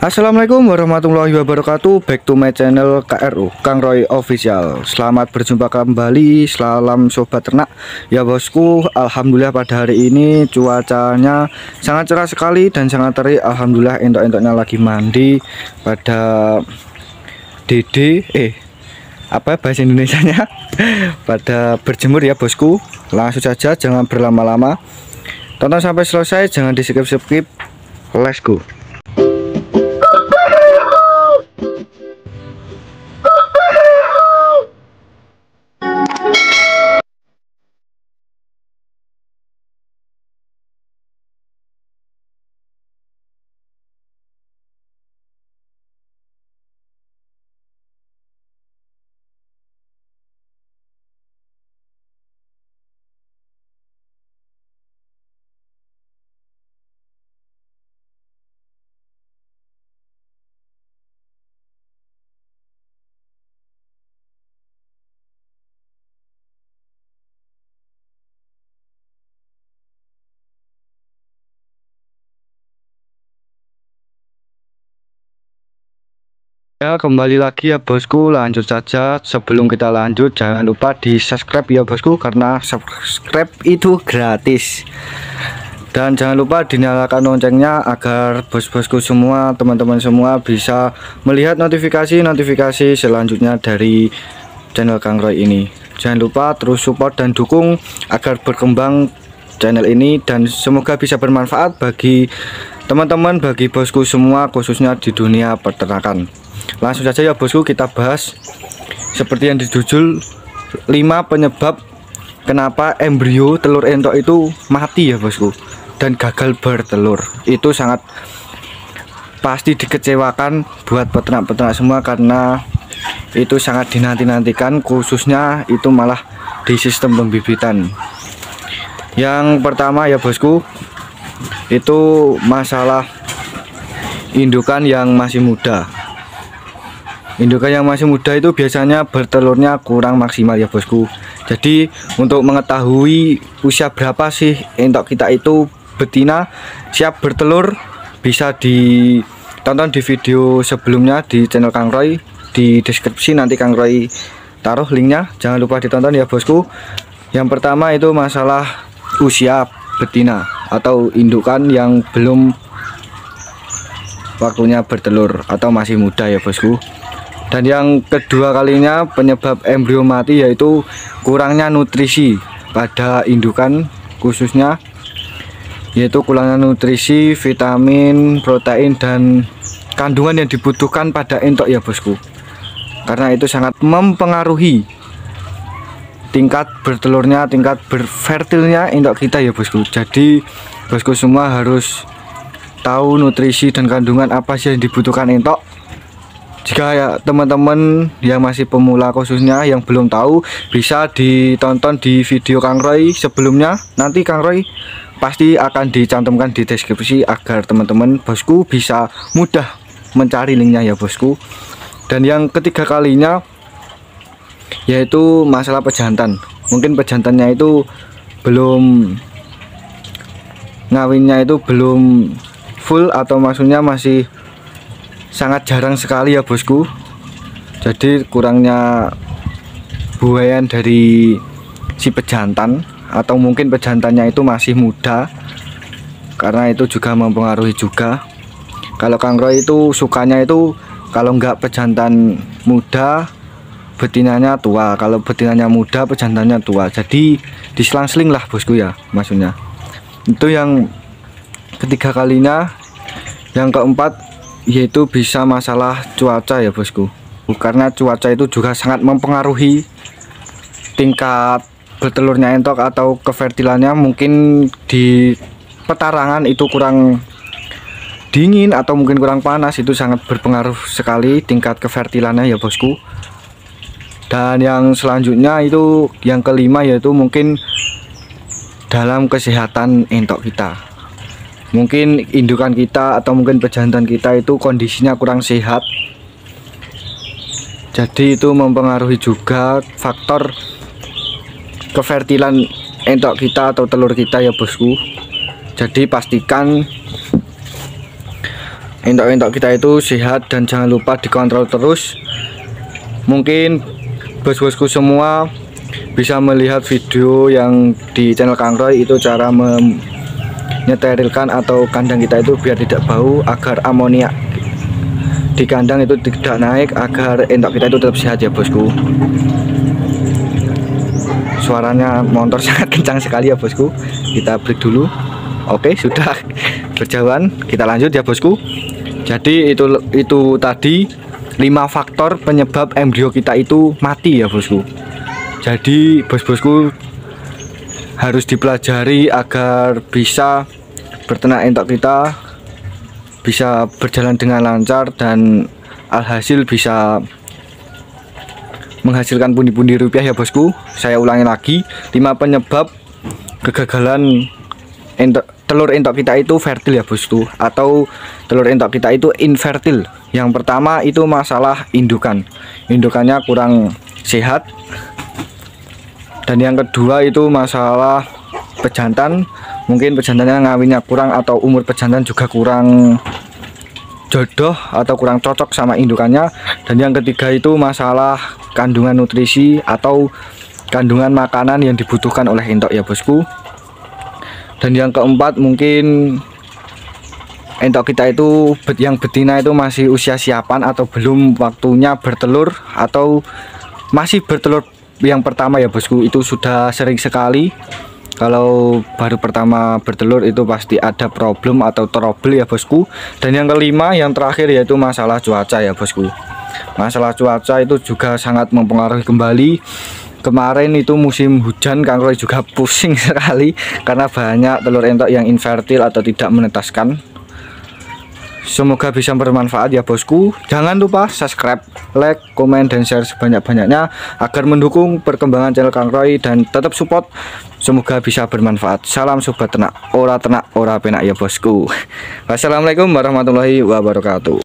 Assalamualaikum warahmatullahi wabarakatuh. Back to my channel KRU Kang Roy Official. Selamat berjumpa kembali. Salam sobat ternak ya bosku. Alhamdulillah pada hari ini cuacanya sangat cerah sekali dan sangat terik. Alhamdulillah entok-entoknya lagi mandi pada apa bahasa Indonesianya pada berjemur ya bosku. Langsung saja, jangan berlama-lama, tonton sampai selesai, jangan di skip. Let's go. Ya, kembali lagi ya bosku, lanjut saja. Sebelum kita lanjut, jangan lupa di subscribe ya bosku, karena subscribe itu gratis. Dan jangan lupa dinyalakan loncengnya agar bos-bosku semua, teman-teman semua bisa melihat notifikasi selanjutnya dari channel Kang Roy ini. Jangan lupa terus support dan dukung agar berkembang channel ini, dan semoga bisa bermanfaat bagi teman-teman, bagi bosku semua, khususnya di dunia peternakan. Langsung saja ya bosku, kita bahas seperti yang dijudul 5 penyebab kenapa embrio telur entok itu mati ya bosku dan gagal bertelur. Itu sangat pasti dikecewakan buat peternak-peternak semua, karena itu sangat dinanti-nantikan, khususnya itu malah di sistem pembibitan. Yang pertama ya bosku, itu masalah indukan yang masih muda. Indukan yang masih muda itu biasanya bertelurnya kurang maksimal ya bosku. Jadi untuk mengetahui usia berapa sih entok kita itu betina siap bertelur, bisa ditonton di video sebelumnya di channel Kang Roy. Di deskripsi nanti Kang Roy taruh linknya, jangan lupa ditonton ya bosku. Yang pertama itu masalah usia betina atau indukan yang belum waktunya bertelur atau masih muda ya bosku. Dan yang kedua kalinya penyebab embrio mati yaitu kurangnya nutrisi pada indukan, khususnya yaitu kurangnya nutrisi, vitamin, protein, dan kandungan yang dibutuhkan pada entok ya bosku. Karena itu sangat mempengaruhi tingkat bertelurnya, tingkat berfertilnya entok kita ya bosku. Jadi bosku semua harus tahu nutrisi dan kandungan apa sih yang dibutuhkan entok. Jika ya teman-teman yang masih pemula khususnya yang belum tahu, bisa ditonton di video Kang Roy sebelumnya. Nanti Kang Roy pasti akan dicantumkan di deskripsi agar teman-teman bosku bisa mudah mencari linknya ya bosku. Dan yang ketiga kalinya yaitu masalah pejantan. Mungkin pejantannya itu belum ngawinnya itu belum full, atau maksudnya masih sangat jarang sekali ya bosku. Jadi kurangnya buayan dari si pejantan, atau mungkin pejantannya itu masih muda, karena itu juga mempengaruhi juga. Kalau Kang Roy itu sukanya itu kalau enggak pejantan muda betinanya tua, kalau betinanya muda pejantannya tua, jadi diselang-seling lah bosku ya maksudnya. Itu yang ketiga kalinya. Yang keempat yaitu bisa masalah cuaca ya bosku, karena cuaca itu juga sangat mempengaruhi tingkat bertelurnya entok atau kefertilannya. Mungkin di petarangan itu kurang dingin atau mungkin kurang panas, itu sangat berpengaruh sekali tingkat kefertilannya ya bosku. Dan yang selanjutnya itu yang kelima yaitu mungkin dalam kesehatan entok kita. Mungkin indukan kita atau mungkin pejantan kita itu kondisinya kurang sehat, jadi itu mempengaruhi juga faktor kefertilan entok kita atau telur kita ya bosku. Jadi pastikan entok-entok kita itu sehat dan jangan lupa dikontrol terus. Mungkin bos-bosku semua bisa melihat video yang di channel Kang Roy itu cara menyeterilkan atau kandang kita itu biar tidak bau, agar amoniak di kandang itu tidak naik, agar entok kita itu tetap sehat ya bosku. Suaranya motor sangat kencang sekali ya bosku. Kita break dulu. Oke, sudah berjalan, kita lanjut ya bosku. Jadi itu tadi 5 faktor penyebab embrio kita itu mati ya bosku. Jadi bos-bosku harus dipelajari agar bisa berternak entok kita bisa berjalan dengan lancar dan alhasil bisa menghasilkan pundi-pundi rupiah ya bosku. Saya ulangi lagi, 5 penyebab kegagalan telur entok kita itu fertil ya bosku, atau telur entok kita itu infertil. Yang pertama itu masalah indukannya kurang sehat, dan yang kedua itu masalah pejantan, mungkin pejantannya ngawinnya kurang atau umur pejantan juga kurang jodoh atau kurang cocok sama indukannya. Dan yang ketiga itu masalah kandungan nutrisi atau kandungan makanan yang dibutuhkan oleh entok ya bosku. Dan yang keempat mungkin entok kita itu yang betina itu masih usia siapan atau belum waktunya bertelur, atau masih bertelur yang pertama ya bosku. Itu sudah sering sekali kalau baru pertama bertelur itu pasti ada problem atau trouble ya bosku. Dan yang kelima, yang terakhir, yaitu masalah cuaca ya bosku. Masalah cuaca itu juga sangat mempengaruhi kembali. Kemarin itu musim hujan, Kang Roy juga pusing sekali karena banyak telur entok yang infertil atau tidak menetaskan. Semoga bisa bermanfaat ya bosku. Jangan lupa subscribe, like, komen, dan share sebanyak-banyaknya agar mendukung perkembangan channel Kang Roy dan tetap support. Semoga bisa bermanfaat. Salam sobat ternak ora penak ya bosku. Wassalamualaikum warahmatullahi wabarakatuh.